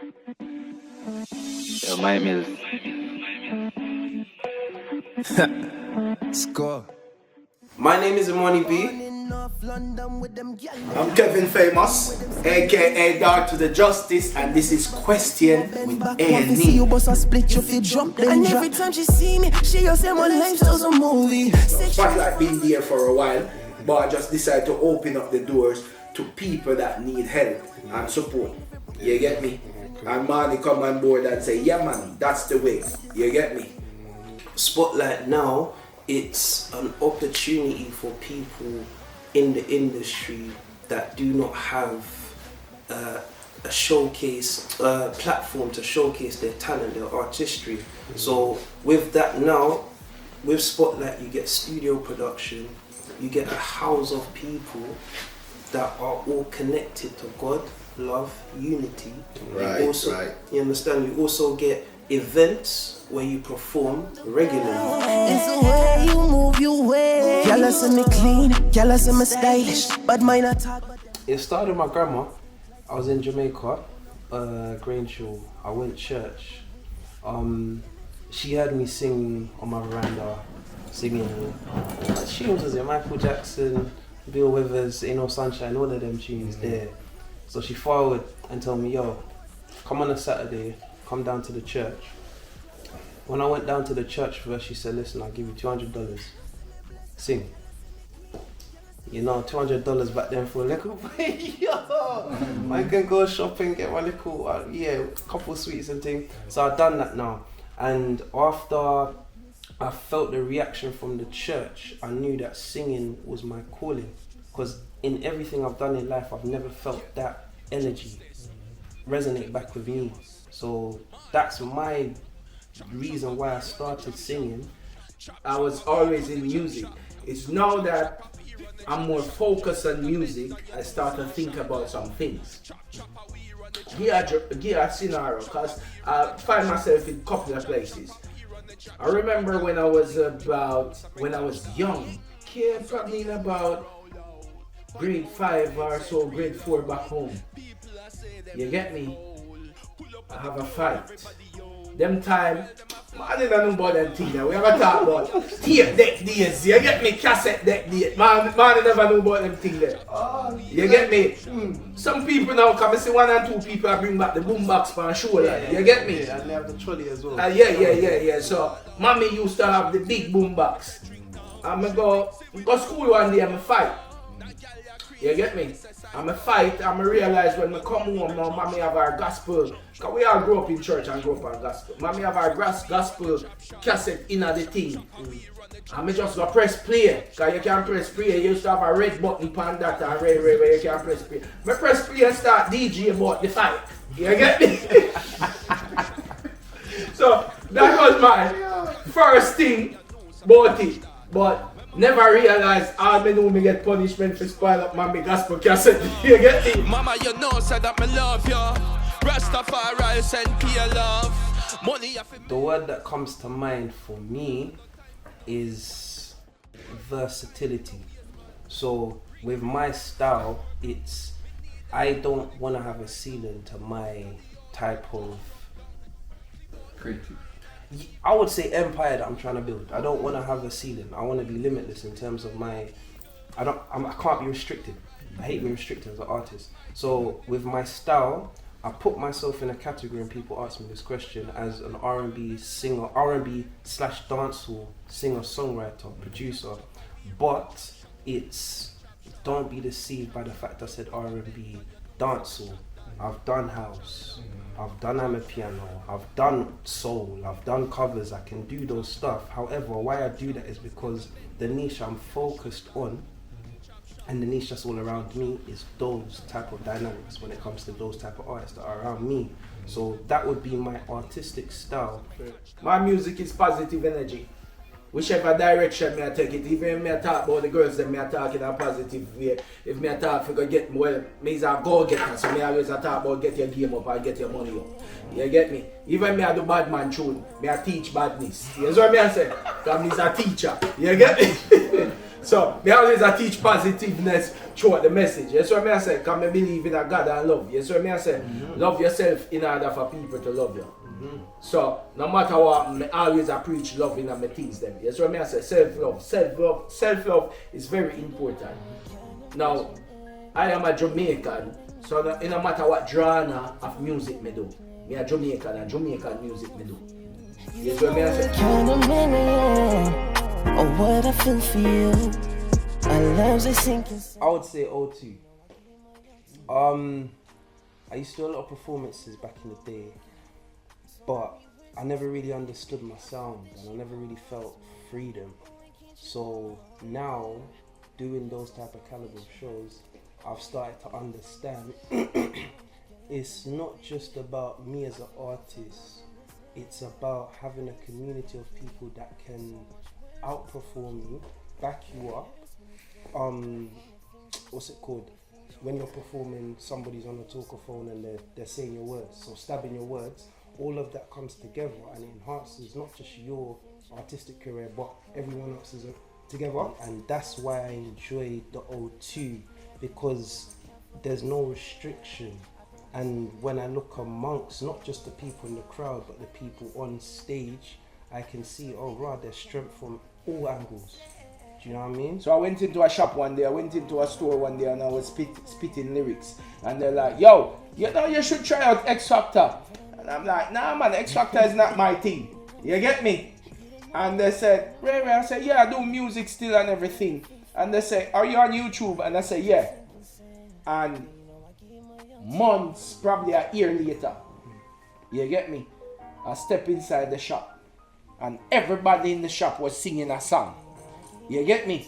Yo, my mills. Score. My name is Imani B. I'm Keven Famous, aka Dark to the Justice, and this is Question with A&E. And every time she see me, she just say my lifestyle's a movie. Spotlight been there for a while, but I just decided to open up the doors to people that need help and support. You get me? And Imani come on board and say, yeah man, that's the way. You get me? Spotlight now, it's an opportunity for people in the industry that do not have a platform to showcase their talent, their artistry. So with that now, with Spotlight you get studio production, you get a house of people that are all connected to God, love, unity. Right, right. You understand? You also get events where you perform regularly. It's the way you move your way. Y'all see me clean, y'all see me stylish, but mine not talk. It started with my grandma. I was in Jamaica, Grange. I went to church. She heard me sing on my veranda, singing tunes as Michael Jackson, Bill Withers, Ain't No Sunshine, all of them tunes there. So she forward and told me, yo, come on a Saturday, come down to the church. When I went down to the church first, she said, listen, I'll give you $200. Sing. You know, $200 back then for a little boy, yo! I can go shopping, get my little, couple sweets and things. So I've done that now. And after I felt the reaction from the church, I knew that singing was my calling. Because in everything I've done in life, I've never felt that energy resonate back with me. So that's my reason why I started singing. I was always in music. It's now that I'm more focused on music, I start to think about some things. Give a scenario, because I find myself in a couple of places. I remember when I was young, probably in about grade 5 or so, grade 4 back home. You get me? I have a fight. Them time, I didn't know about them things. We have a talk about tape deck days. You get me? Cassette deck days. Man, I never know about them things there. You get me? Some people now come and see 1 and 2 people bring back the boombox for a show. You get me? Yeah, and they have the trolley as well. Yeah. So, mommy used to have the big boombox. I'm go school one day and I fight. You get me? I'm a fight, I'm a realize when I come home now, mommy have our gospel. Because we all grew up in church and grew up on gospel. Mommy have our gospel cassette in the thing. And I just go press play. Because you can press play. You used to have a red button on that and red where you can press play. I press play and start DJ about the fight. You get me? So that was my first thing about it. But never realized all me know me get punishment for spoil up my gospel cassette. You get it? Mama, you know, said that me love you. Rastafari send peer love. Money. The word that comes to mind for me is versatility. So with my style, I don't want to have a ceiling to my type of Creative. I would say empire that I'm trying to build. I don't want to have a ceiling. I want to be limitless in terms of I can't be restricted. I hate being restricted as an artist. So with my style, I put myself in a category, and people ask me this question, as an R&B singer, R&B/dancehall singer, songwriter, producer. But don't be deceived by the fact I said R&B, dancehall. I've done house, I've done amapiano, I've done soul, I've done covers, I can do those stuff. However, why I do that is because the niche I'm focused on and the niche that's all around me is those type of dynamics when it comes to those type of artists that are around me. So that would be my artistic style. My music is positive energy. Whichever direction me I take it, even if me I talk about the girls that me I talk in a positive way. If me I talk for get me is a go-getter, so me always I talk about get your game up and get your money up. You get me? Even me I do bad man tune, me I teach badness. You know what me I say? Because me is a teacher. You get me? So, me always I teach positiveness throughout the message. Yes, what me I say, because I believe in a God and love. Yes, what me I say, love yourself in order for people to love you. So, no matter what, I always I preach love in my things them. Yes, what me I say, self-love is very important. Now, I am a Jamaican, so no matter what genre of music me do, me a Jamaican and Jamaican music me do. Yes, what me I say. Count a million, or what I feel for you. Our lives are sinking. I would say O2. I used to do a lot of performances back in the day, but I never really understood my sound and I never really felt freedom. So now, doing those type of caliber of shows, I've started to understand it's not just about me as an artist, it's about having a community of people that can outperform you, back you up. What's it called? When you're performing, somebody's on the talkerphone and they're saying your words, so stabbing your words, all of that comes together and enhances not just your artistic career but everyone else's together. And that's why I enjoy the O2, because there's no restriction. And when I look amongst not just the people in the crowd but the people on stage, I can see, oh right, there's strength from all angles. Do you know what I mean? So I went into a shop one day, I went into a store one day and I was spitting lyrics. And they're like, yo, you know you should try out X Factor. And I'm like, nah man, X Factor is not my thing. You get me? And they said, Ray, I said, yeah, I do music still and everything. And they say, are you on YouTube? And I say, yeah. And months, probably a year later, you get me? I step inside the shop and everybody in the shop was singing a song. You get me?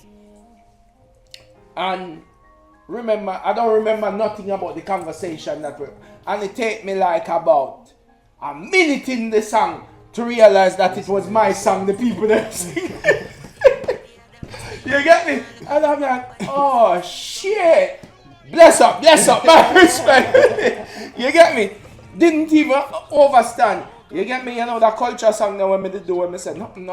And remember, I don't remember nothing about the conversation that we, and it take me like about a minute in the song to realize that it was my song, the people that sing. You get me? And I'm like, oh shit. Bless up, my respect. You get me? Didn't even overstand. You get me? You know that culture song now when me do when me say nothing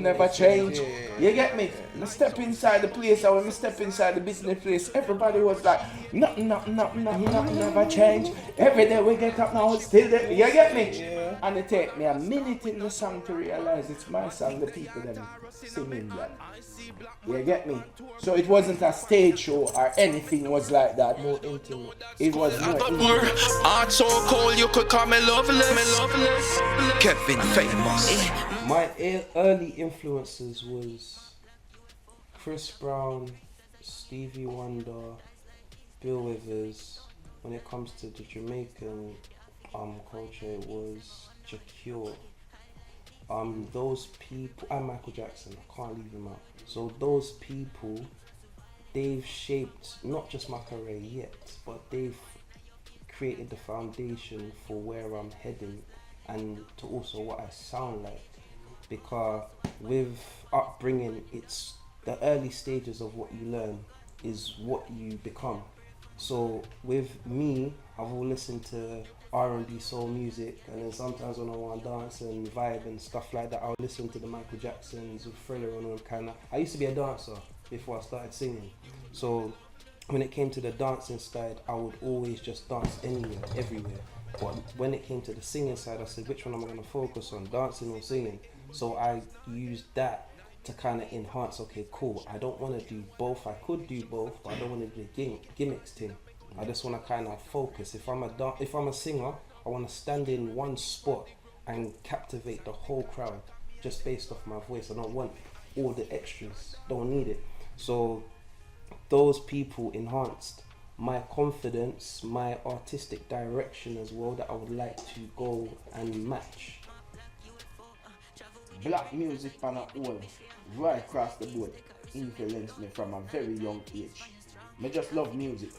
never change. You get me? I step inside the place, and when me step inside the business place, everybody was like, nothing never change. Every day we get up now, it's still there. You get me? And it take me a minute in the song to realize it's my song, the people that singing that. You get me? So it wasn't a stage show or anything was like that. More intimate. It was more intimate. Heart so cold you could call me loveless. Keven famous. My early influences was Chris Brown, Stevie Wonder, Bill Withers. When it comes to the Jamaican culture, it was Jacure. Those people, and Michael Jackson, I can't leave him out. So those people, they've shaped not just my career yet, but they've created the foundation for where I'm heading and to also what I sound like. Because with upbringing, it's the early stages of what you learn is what you become. So with me, I've all listened to R&B soul music, and then sometimes when I want to dance and vibe and stuff like that, I'll listen to the Michael Jacksons with Thriller and all kind of. I used to be a dancer before I started singing, so when it came to the dancing side, I would always just dance anywhere, everywhere. But when it came to the singing side, I said, which one am I going to focus on, dancing or singing? So I used that to kind of enhance. Okay, cool. I don't want to do both. I could do both, but I don't want to do the gimmicks thing. I just want to kind of focus. If I'm a singer, I want to stand in one spot and captivate the whole crowd just based off my voice. I don't want all the extras. Don't need it. So those people enhanced my confidence, my artistic direction as well, that I would like to go and match. Black music on a whole, right across the board, influenced me from a very young age. I just love music.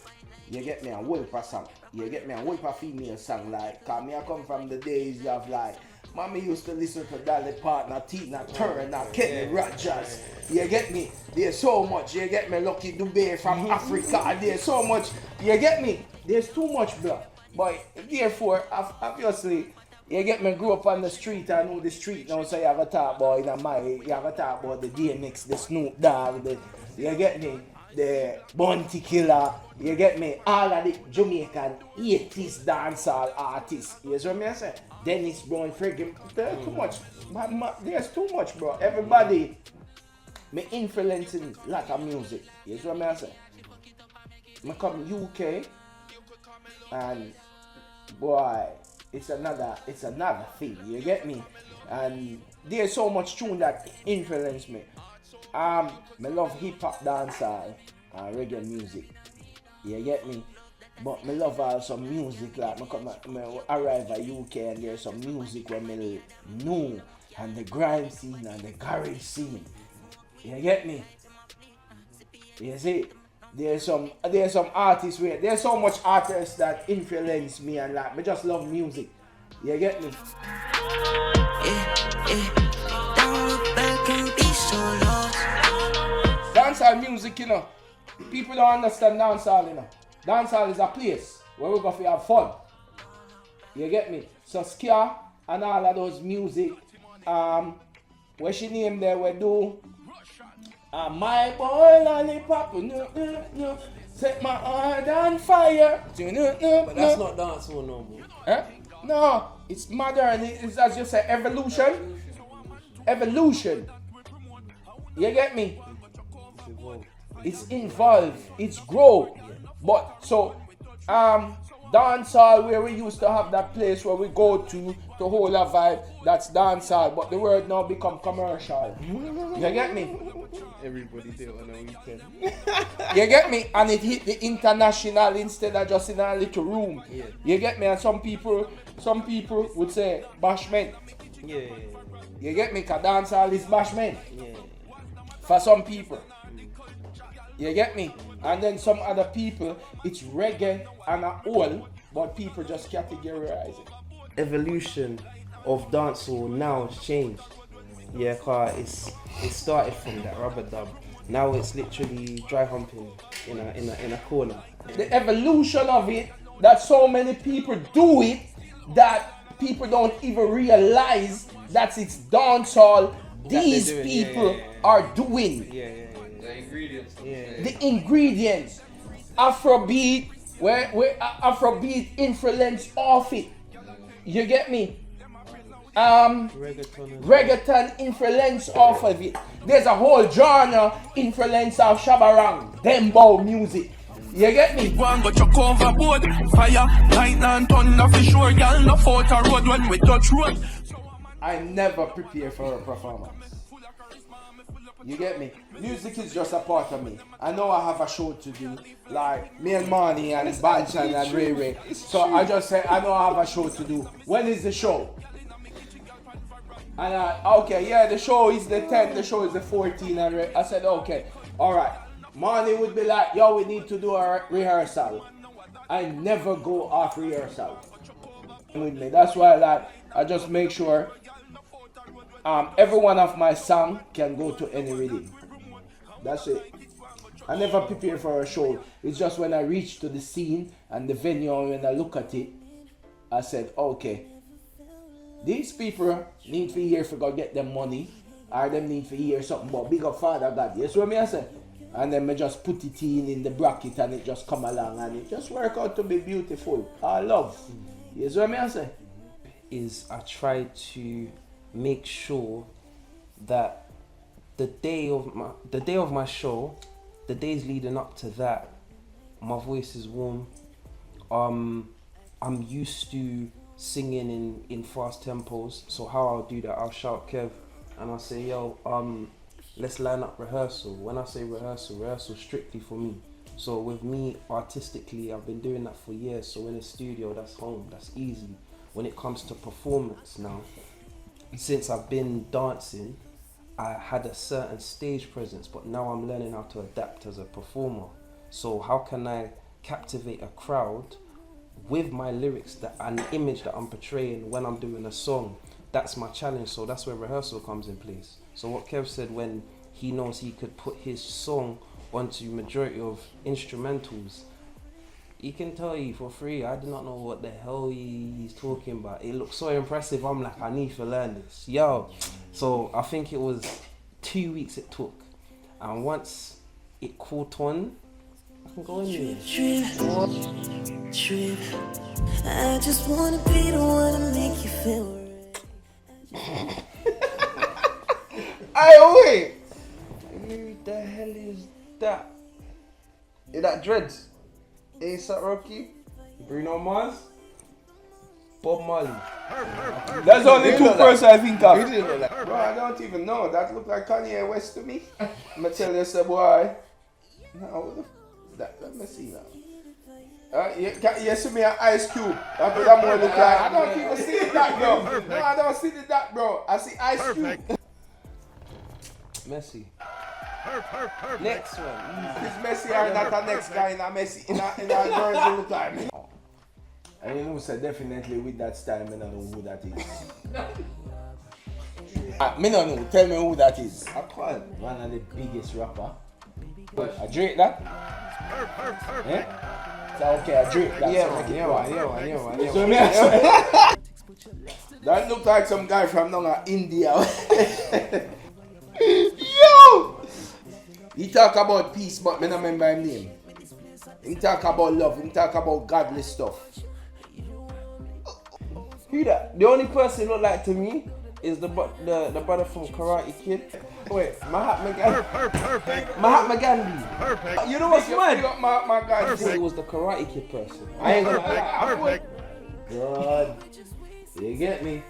You get me a Wolper song. You get me a Wolper female song. Like, cause me I come from the days of like, mommy used to listen to Dolly Parton, Tina Turner, Kenny Rogers. You get me? There's so much. You get me? Lucky Dubé from Africa. There's so much. You get me? There's too much blood. But therefore, obviously, You get me? Grew up on the street. I know the street now, so you have a talk about you have a talk about the DMX, the Snoop Dogg, you get me? The Bounty Killer, you get me? All of the Jamaican 80s dancehall artists. You see what I say? Dennis Brown, friggin' there's too much. There's too much, bro. Everybody me influencing a lot of music. You see what I say? I come UK and boy, it's another thing. You get me? And there's so much tune that influence me. I love hip hop, dancehall, and reggae music. You get me? But I love also music like I arrive at UK and there's some music where I know and the grime scene and the garage scene. You get me? You see? There's some artists where there's so much artists that influence me and like I just love music. You get me? Don't look back and be so lost. Dancehall music, you know. People don't understand dancehall, you know. Dancehall is a place where we go to have fun. You get me? So Ska and all of those music, where she named there, we do my boy lollipop, set my heart on fire. But that's not dancehall no more. Huh? No, it's modern. It's as you say, evolution. Evolution. You get me? It's involved. It's grow. But so, dancehall where we used to have that place where we go to hold a vibe. That's dancehall. But the word now become commercial. You get me? Everybody do it on a weekend. You get me? And it hit the international instead of just in a little room. Yeah. You get me? And some people would say bashment. Yeah. You get me? Cause dancehall is bashment. Yeah. For some people. You get me? And then some other people, it's reggae and a all, but people just categorize it. Evolution of dancehall now has changed. Yeah, cause it started from that rubber dub. Now it's literally dry humping in a corner. The evolution of it, that so many people do it, that people don't even realize that it's dancehall. These people are doing. The ingredients. The ingredients. Afrobeat, where Afrobeat influence off it. You get me? Reggaeton influence off of it. There's a whole genre influence of Shabarang, Dembow music. You get me? One got your overboard, fire, lightning and thunder for sure. Y'all no fault a road when we touch road. I never prepare for a performance. You get me? Music is just a part of me. I know I have a show to do, like me and Imani and Banchan and Ray Ray. So I just say I know I have a show to do. When is the show? And the show is the 10th, the show is the 14th. And I said, okay, all right. Imani would be like, yo, we need to do a rehearsal. I never go off rehearsal with me. That's why I just make sure every one of my song can go to any rhythm. That's it. I never prepare for a show. It's just when I reach to the scene and the venue and when I look at it, I said, okay, these people need to hear for God get them money, or them need to hear something about big up Father God. You see what I say? And then I just put it in the bracket and it just come along and it just work out to be beautiful. I love. You see what I say? Is I try to make sure that the day of my show, the days leading up to that, my voice is warm. I'm used to singing in fast tempos, so how I'll do that, I'll shout Kev and I'll say, yo, let's line up rehearsal. When I say rehearsal strictly for me. So with me artistically, I've been doing that for years, so in the studio, that's home, that's easy. When it comes to performance now, since I've been dancing, I had a certain stage presence, but now I'm learning how to adapt as a performer. So how can I captivate a crowd with my lyrics and the image that I'm portraying when I'm doing a song? That's my challenge, so that's where rehearsal comes in place. So what Kev said, when he knows he could put his song onto majority of instrumentals, He can tell you for free. I do not know what the hell he's talking about. It looks so impressive. I'm like, I need to learn this. Yo. So I think it was 2 weeks it took. And once it caught on, I can go in there. Trip. I just wanna be the one to make you feel right. Hey, wait! Who the hell is that? Is that Dreads? A$AP Rocky? Bruno Mars? Bob Marley? That's only two persons I think of. You didn't know that? Bro, I don't even know. That look like Kanye West to me. I'ma tell you, say, boy. No, what the f is that? Let me see now. You see me an Ice Cube. That's what that more look like. I don't even see that, bro. No, I don't see that, bro. I see Ice Cube. Messi. Next one. This Messi or not the next guy in a Messi in a girls who look like me. And you know, so definitely with that style, I don't know who that is. Me no know. Tell me who that is. I can't. One of the biggest rapper. I Drake that? Eh? So okay, I Drake that. Yeah. So me that look like some guy from down India. Yo! He talk about peace, but me don't remember his name. He talk about love. He talk about godly stuff. Who that? The only person look like to me is the brother from Karate Kid. Wait, Mahatma Gandhi. Perfect. You know what's mad? My guy. It was the Karate Kid person. I ain't gonna lie. Perfect. God, you get me?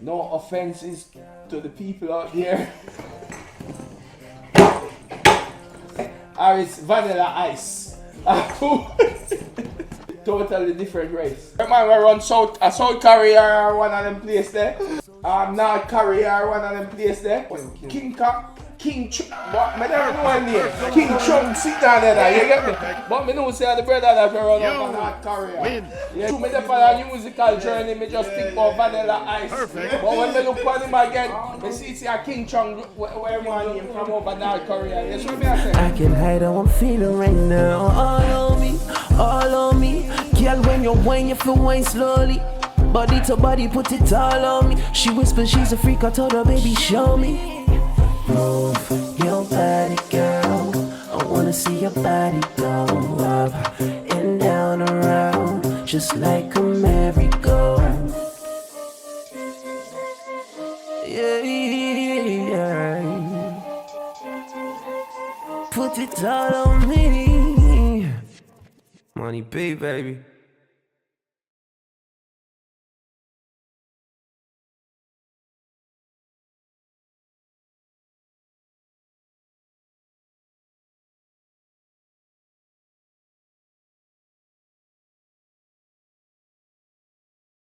No offenses to the people out there. Or it's Vanilla Ice. Totally different race. Man, we run South Korea, one of them place there. North Korea, one of them place there. King Chung, but I don't know his name. King Chung, sit down there, you get me? But I know say the brother that we run out of North Korea. Yeah, to me the for a musical journey, me just think about Vanilla Ice. But when I look on him again, I see a King Chung, where one name from over North Korea. You see what I say? I can hide how I'm feeling right now. All on me. Girl, when you whine, you feel whine slowly. Body to body, put it all on me. She whispers she's a freak, I told her, baby, show me. Move your body, girl. I wanna see your body go up and down around, just like a merry-go. Yeah. Put it all on me. Money, baby.